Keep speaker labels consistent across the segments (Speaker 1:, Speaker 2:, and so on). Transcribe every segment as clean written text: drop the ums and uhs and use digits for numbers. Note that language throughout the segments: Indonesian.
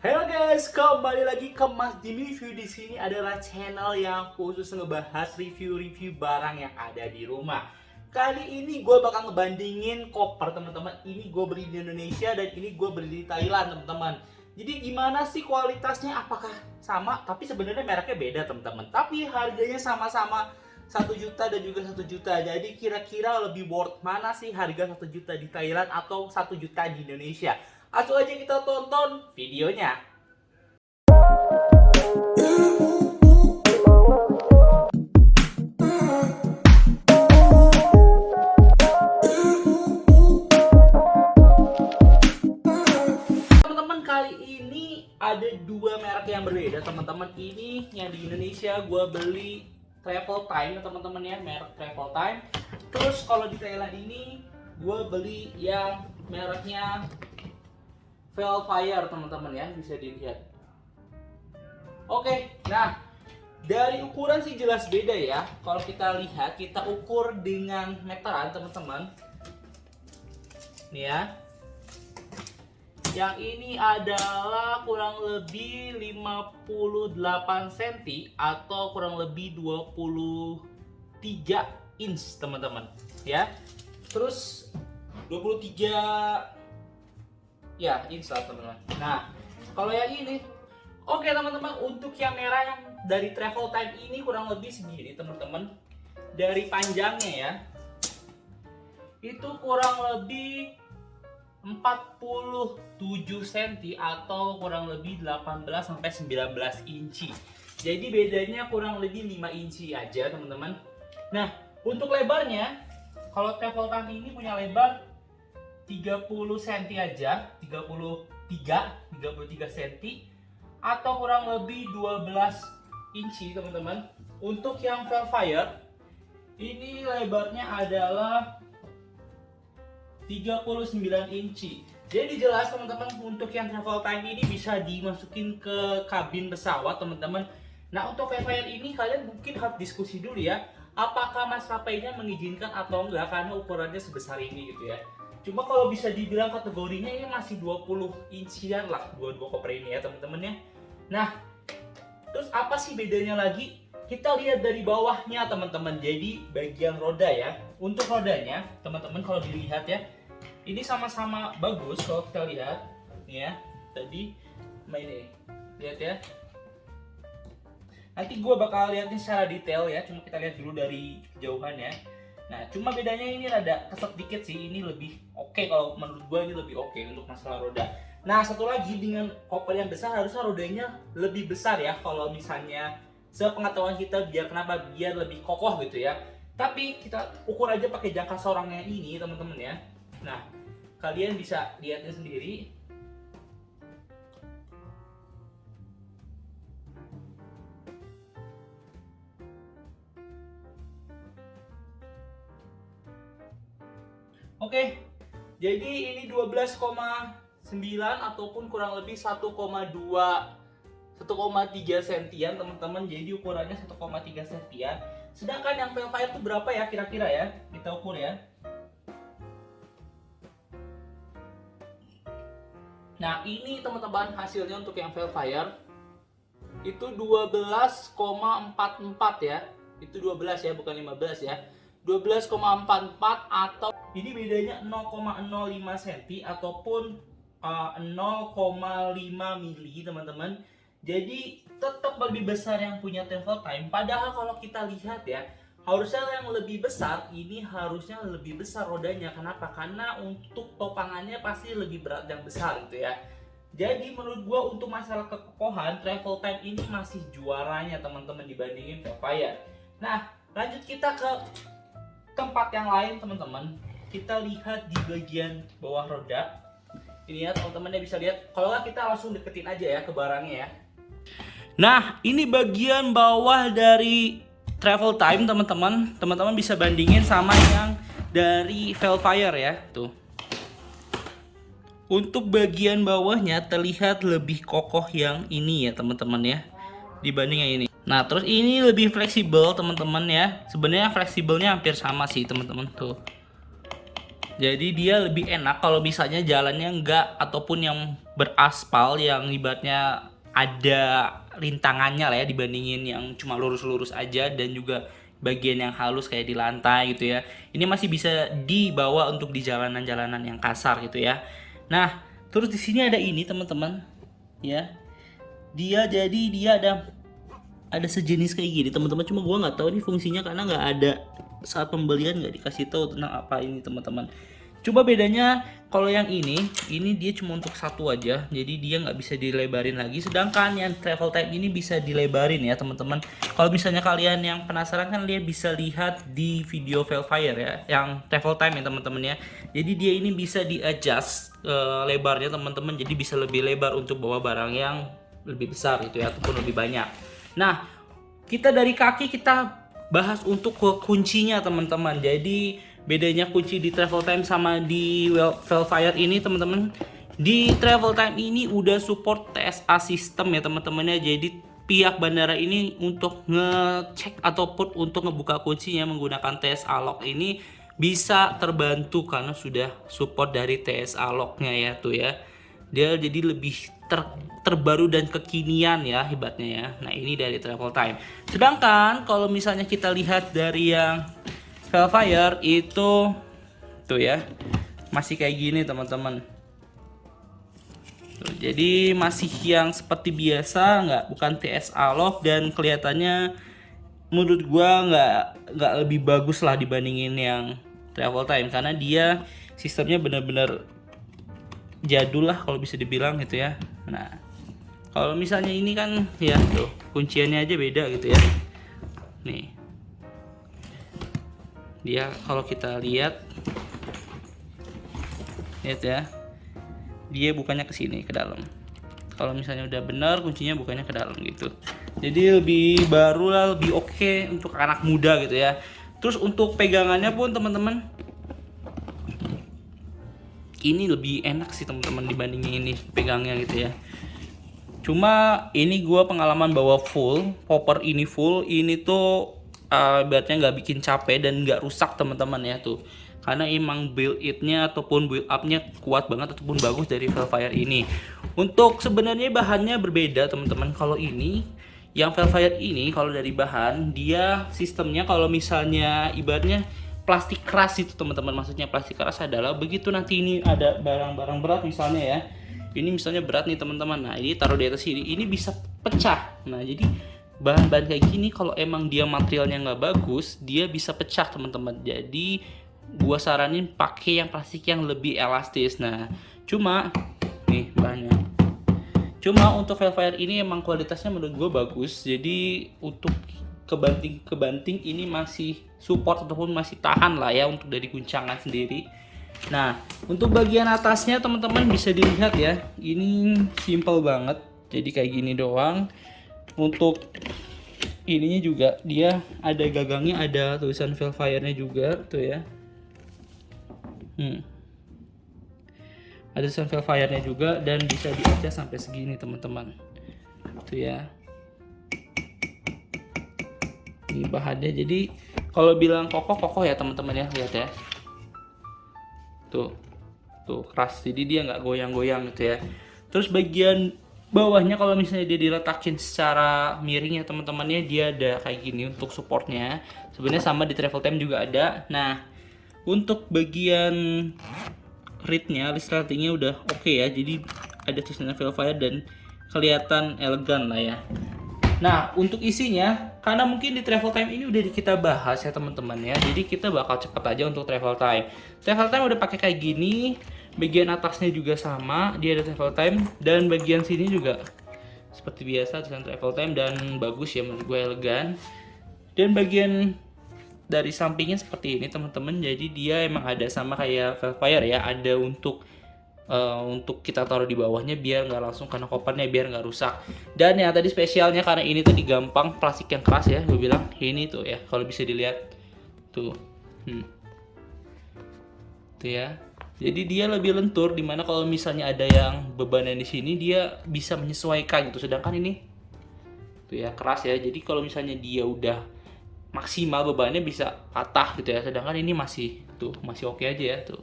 Speaker 1: Halo guys, kembali lagi ke Mas Jimmy Review. Di sini adalah channel yang khusus ngebahas review-review barang yang ada di rumah. Kali ini gue bakal ngebandingin koper teman-teman. Ini gue beli di Indonesia dan ini gue beli di Thailand teman-teman. Jadi gimana sih kualitasnya? Apakah sama? Tapi sebenarnya mereknya beda teman-teman. Tapi harganya sama-sama 1 juta dan juga 1 juta. Jadi kira-kira lebih worth mana sih harga 1 juta di Thailand atau 1 juta di Indonesia? Langsung aja kita tonton videonya. Teman-teman, kali ini ada dua merek yang berbeda teman-teman. Ini yang di Indonesia gue beli Travel Time teman-teman ya, merek Travel Time. Terus kalau di Thailand ini gue beli yang mereknya Velfire teman-teman ya, bisa dilihat. Oke, nah dari ukuran sih jelas beda ya. Kalau kita lihat, kita ukur dengan meteran teman-teman. Nih ya. Yang ini adalah kurang lebih 58 cm atau kurang lebih 23 inch teman-teman ya. Terus 23 ya, inch lah teman-teman. Nah, kalau yang ini, oke teman-teman, untuk yang merah yang dari Travel Time ini kurang lebih segini teman-teman. Dari panjangnya ya, itu kurang lebih 47 cm atau kurang lebih 18 sampai 19 inci. Jadi bedanya kurang lebih 5 inci aja teman-teman. Nah, untuk lebarnya, kalau Travel Time ini punya lebar 30 cm aja, 33 cm atau kurang lebih 12 inci teman-teman. Untuk yang Velfire ini lebarnya adalah 39 inci. Jadi jelas teman-teman, untuk yang Travel Time ini bisa dimasukin ke kabin pesawat teman-teman. Nah, untuk Velfire ini kalian mungkin harus diskusi dulu ya, apakah maskapainya mengizinkan atau enggak karena ukurannya sebesar ini gitu ya. Cuma kalau bisa dibilang kategorinya ini masih 20 incian lah, dua koper ini ya teman-teman ya. Nah, terus apa sih bedanya lagi? Kita lihat dari bawahnya teman-teman. Jadi bagian roda ya. Untuk rodanya teman-teman kalau dilihat ya, ini sama-sama bagus kalau kita lihat. Nih ya, tadi ini lihat ya. Nanti gue bakal lihatin secara detail ya. Cuma kita lihat dulu dari kejauhan ya. Nah, cuma bedanya ini rada keset dikit sih. Ini lebih oke, kalau menurut gue ini lebih oke untuk masalah roda. Nah, satu lagi, dengan koper yang besar harusnya rodanya lebih besar ya. Kalau misalnya sepengetahuan kita, biar kenapa? Biar lebih kokoh gitu ya. Tapi kita ukur aja pakai jangka sorongnya ini teman-teman ya. Nah, kalian bisa lihatnya sendiri. Oke, jadi ini 12,9 ataupun kurang lebih 1,3 sentian teman-teman. Jadi ukurannya 1,3 sentian. Sedangkan yang Velfire itu berapa ya kira-kira ya? Kita ukur ya. Nah, ini teman-teman hasilnya untuk yang Velfire itu 12,44 ya. Itu 12 ya, bukan 15 ya. 12,44 atau ini bedanya 0,05 cm ataupun 0,5 mili teman-teman. Jadi tetap lebih besar yang punya Travel Time. Padahal kalau kita lihat ya, harusnya yang lebih besar ini harusnya lebih besar rodanya. Kenapa? Karena untuk topangannya pasti lebih berat yang besar gitu ya. Jadi menurut gua untuk masalah kekokohan, Travel Time ini masih juaranya teman-teman dibandingin Velfire. Nah, lanjut kita ke tempat yang lain teman-teman. Kita lihat di bagian bawah roda. Ini ya teman-teman bisa lihat. Kalau nggak kita langsung deketin aja ya ke barangnya ya. Nah, ini bagian bawah dari Travel Time teman-teman. Teman-teman bisa bandingin sama yang dari Velfire ya. Tuh. Untuk bagian bawahnya terlihat lebih kokoh yang ini ya teman-teman ya, dibanding yang ini. Nah, terus ini lebih fleksibel teman-teman ya. Sebenarnya fleksibelnya hampir sama sih teman-teman tuh. Jadi dia lebih enak kalau misalnya jalannya enggak ataupun yang beraspal yang ibaratnya ada rintangannya lah ya dibandingin yang cuma lurus-lurus aja dan juga bagian yang halus kayak di lantai gitu ya. Ini masih bisa dibawa untuk di jalanan-jalanan yang kasar gitu ya. Nah, terus di sini ada ini teman-teman ya. Dia ada sejenis kayak gini teman-teman, cuma gua nggak tahu nih fungsinya karena nggak ada saat pembelian, nggak dikasih tahu tentang apa ini teman-teman. Coba bedanya kalau yang ini dia cuma untuk satu aja, jadi dia nggak bisa dilebarin lagi. Sedangkan yang travel time ini bisa dilebarin ya teman-teman. Kalau misalnya kalian yang penasaran kan dia bisa lihat di video Velfire ya, yang travel time ya teman-teman ya. Jadi dia ini bisa di adjust lebarnya teman-teman, jadi bisa lebih lebar untuk bawa barang yang lebih besar gitu ya ataupun lebih banyak. Nah, kita dari kaki kita bahas untuk kuncinya teman-teman. Jadi bedanya kunci di travel time sama di Velfire ini teman-teman. Di travel time ini udah support TSA system ya teman-teman ya. Jadi pihak bandara ini untuk ngecek ataupun untuk ngebuka kuncinya menggunakan TSA lock ini bisa terbantu karena sudah support dari TSA locknya ya tuh ya. Dia jadi lebih terbaru dan kekinian ya hebatnya ya. Nah ini dari travel time. Sedangkan kalau misalnya kita lihat dari yang Velfire itu tuh ya masih kayak gini teman-teman. Jadi masih yang seperti biasa, bukan TSA lock dan kelihatannya menurut gua nggak lebih bagus lah dibandingin yang travel time karena dia sistemnya benar-benar jadul lah kalau bisa dibilang gitu ya. Nah kalau misalnya ini kan ya tuh kunciannya aja beda gitu ya. Nih dia kalau kita lihat ya, dia bukannya ke sini ke dalam. Kalau misalnya udah benar kuncinya bukannya ke dalam gitu. Jadi lebih baru lah, lebih oke untuk anak muda gitu ya. Terus untuk pegangannya pun teman-teman ini lebih enak sih teman-teman dibandingin ini pegangnya gitu ya. Cuma ini gue pengalaman bawa full popper ini full ini tuh ibaratnya nggak bikin capek dan nggak rusak teman-teman ya tuh. Karena emang build it-nya ataupun build up-nya kuat banget ataupun bagus dari Velfire ini. Untuk sebenarnya bahannya berbeda teman-teman. Kalau ini yang Velfire ini kalau dari bahan dia sistemnya kalau misalnya ibaratnya plastik keras itu teman-teman, maksudnya plastik keras adalah begitu nanti ini ada barang-barang berat misalnya ya, ini misalnya berat nih teman-teman, nah ini taruh di atas ini bisa pecah. Nah jadi bahan-bahan kayak gini kalau emang dia materialnya nggak bagus dia bisa pecah teman-teman. Jadi gua saranin pakai yang plastik yang lebih elastis. Nah cuma nih bahannya, cuma untuk Velfire ini emang kualitasnya menurut gua bagus, jadi untuk kebanting ini masih support ataupun masih tahan lah ya untuk dari guncangan sendiri. Nah untuk bagian atasnya teman-teman bisa dilihat ya, ini simple banget, jadi kayak gini doang. Untuk ininya juga dia ada gagangnya, ada tulisan Velfire-nya juga tuh ya. Ada tulisan Velfire-nya juga dan bisa diadjust sampai segini teman-teman tuh ya. Ini bahannya jadi kalau bilang kokoh ya teman-teman ya, lihat ya tuh keras, jadi dia nggak goyang-goyang gitu ya. Terus bagian bawahnya kalau misalnya dia diletakin secara miring ya teman-temannya, dia ada kayak gini untuk supportnya. Sebenarnya sama di travel time juga ada. Nah untuk bagian reednya, restartingnya udah oke ya, jadi ada tulisan Velfire dan kelihatan elegan lah ya. Nah untuk isinya, karena mungkin di travel time ini udah kita bahas ya teman-teman ya, jadi kita bakal cepet aja untuk travel time. Travel time udah pakai kayak gini, bagian atasnya juga sama, dia ada travel time, dan bagian sini juga seperti biasa tulisan travel time dan bagus ya menurut gue, elegan. Dan bagian dari sampingnya seperti ini teman-teman, jadi dia emang ada sama kayak Velfire ya, ada untuk kita taruh di bawahnya biar nggak langsung kena kopernya, biar nggak rusak. Dan yang tadi spesialnya karena ini tuh digampang plastik yang keras ya, gue bilang ini tuh ya, kalau bisa dilihat tuh tuh ya, jadi dia lebih lentur, dimana kalau misalnya ada yang bebannya di sini dia bisa menyesuaikan gitu, sedangkan ini tuh ya keras ya, jadi kalau misalnya dia udah maksimal bebannya bisa patah gitu ya, sedangkan ini masih oke aja ya tuh.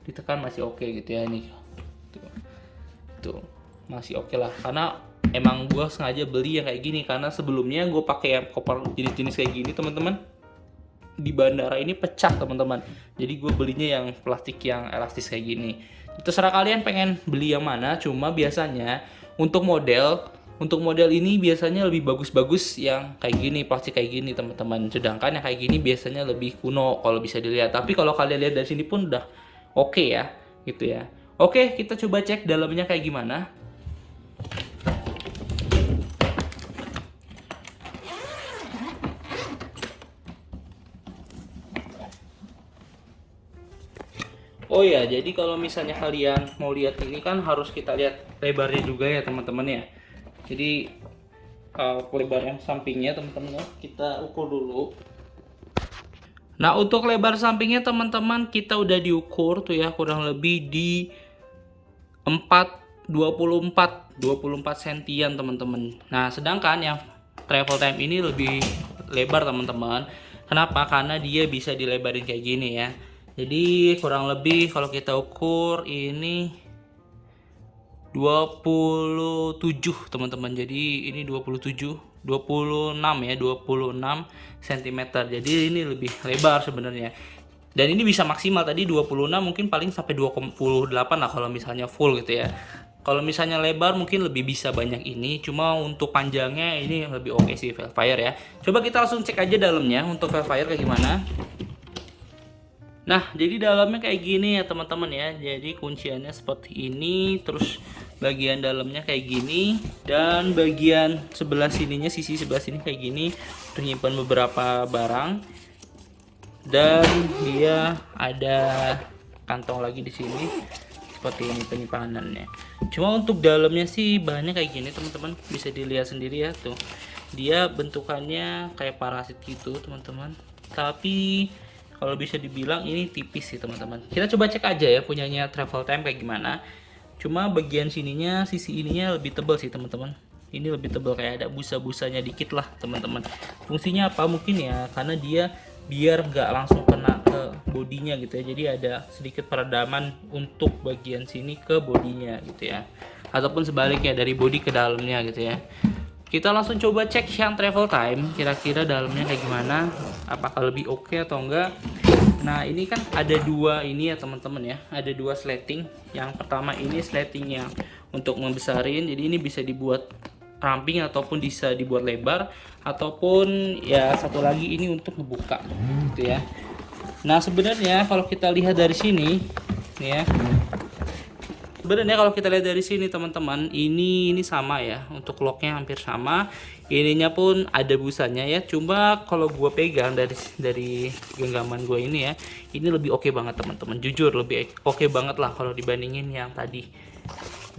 Speaker 1: ditekan masih oke gitu ya nih. Tuh masih oke lah, karena emang gue sengaja beli yang kayak gini karena sebelumnya gue pakai yang koper jenis-jenis kayak gini teman-teman, di bandara ini pecah teman-teman. Jadi gue belinya yang plastik yang elastis kayak gini. Terserah kalian pengen beli yang mana, cuma biasanya untuk model ini biasanya lebih bagus-bagus yang kayak gini, plastik kayak gini teman-teman. Sedangkan yang kayak gini biasanya lebih kuno kalau bisa dilihat. Tapi kalau kalian lihat dari sini pun udah oke ya, gitu ya. Oke, kita coba cek dalamnya kayak gimana. Oh ya, jadi kalau misalnya kalian mau lihat ini kan harus kita lihat lebarnya juga ya teman-teman ya. Jadi lebar yang sampingnya teman-teman ya, kita ukur dulu. Nah, untuk lebar sampingnya teman-teman kita udah diukur tuh ya, kurang lebih di 24 sentian teman-teman. Nah, sedangkan yang travel time ini lebih lebar teman-teman. Kenapa? Karena dia bisa dilebarin kayak gini ya. Jadi kurang lebih kalau kita ukur ini 27 teman-teman. Jadi ini 26 ya, 26 cm. Jadi ini lebih lebar sebenarnya. Dan ini bisa maksimal tadi 26, mungkin paling sampai 28 lah kalau misalnya full gitu ya. Kalau misalnya lebar mungkin lebih bisa banyak ini, cuma untuk panjangnya ini lebih oke sih Velfire ya. Coba kita langsung cek aja dalamnya untuk Velfire kayak gimana. Nah, jadi dalamnya kayak gini ya teman-teman ya. Jadi kunciannya seperti ini, terus bagian dalamnya kayak gini, dan bagian sebelah sininya, sisi sebelah sini kayak gini untuk nyimpan beberapa barang. Dan dia ada kantong lagi di sini seperti ini penyimpanannya. Cuma untuk dalamnya sih bahannya kayak gini teman-teman, bisa dilihat sendiri ya tuh. Dia bentukannya kayak parasit gitu teman-teman. Tapi kalau bisa dibilang ini tipis sih teman-teman. Kita coba cek aja ya punyanya Travel Time kayak gimana. Cuma bagian sininya, sisi ininya lebih tebal sih teman-teman. Ini lebih tebal, kayak ada busa-busanya dikit lah teman-teman. Fungsinya apa? Mungkin ya karena dia biar nggak langsung kena ke bodinya gitu ya. Jadi ada sedikit peredaman untuk bagian sini ke bodinya gitu ya. Ataupun sebaliknya dari body ke dalamnya gitu ya. Kita langsung coba cek yang Travel Time, kira-kira dalamnya kayak gimana, apakah lebih oke atau enggak. Nah, ini kan ada dua ini ya teman-teman ya, ada dua sleting. Yang pertama ini sleting yang untuk membesarin, jadi ini bisa dibuat ramping ataupun bisa dibuat lebar, ataupun ya satu lagi ini untuk membuka gitu ya. Nah, sebenarnya kalau kita lihat dari sini nih ya, sebenarnya kalau kita lihat dari sini teman-teman, ini sama ya, untuk locknya hampir sama, ininya pun ada busanya ya. Cuma kalau gue pegang dari genggaman gue ini ya, ini lebih oke banget teman-teman, jujur lebih oke banget lah kalau dibandingin yang tadi.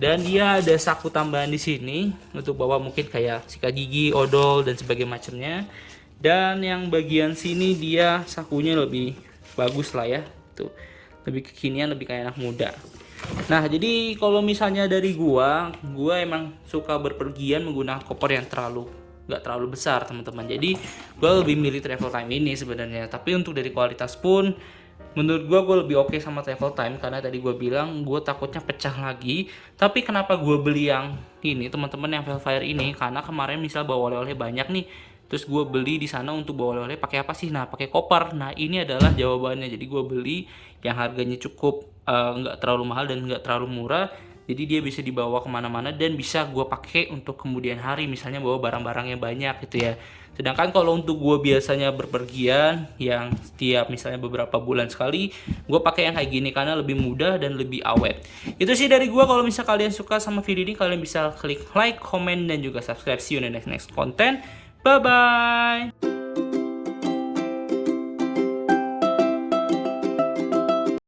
Speaker 1: Dan dia ada saku tambahan di sini untuk bawa mungkin kayak sikat gigi, odol dan sebagainya macamnya. Dan yang bagian sini dia sakunya lebih bagus lah ya, tuh lebih kekinian, lebih kayak anak muda. Nah, jadi kalau misalnya dari gua emang suka berpergian menggunakan koper yang nggak terlalu besar teman-teman. Jadi gua lebih milih Travel Time ini sebenarnya. Tapi untuk dari kualitas pun menurut gua lebih oke sama Travel Time, karena tadi gua bilang gua takutnya pecah lagi. Tapi kenapa gua beli yang ini teman-teman, yang Velfire ini? Karena kemarin misal bawa oleh-oleh banyak nih, terus gue beli di sana untuk bawa oleh-oleh pakai apa sih? Nah, pakai koper. Nah, ini adalah jawabannya. Jadi gue beli yang harganya cukup nggak terlalu mahal dan nggak terlalu murah. Jadi dia bisa dibawa kemana-mana dan bisa gue pakai untuk kemudian hari, misalnya bawa barang-barang yang banyak gitu ya. Sedangkan kalau untuk gue biasanya berpergian yang setiap misalnya beberapa bulan sekali, gue pakai yang kayak gini karena lebih mudah dan lebih awet. Itu sih dari gue. Kalau misalnya kalian suka sama video ini, kalian bisa klik like, comment, dan juga subscribe. See you in the next content. Bye bye.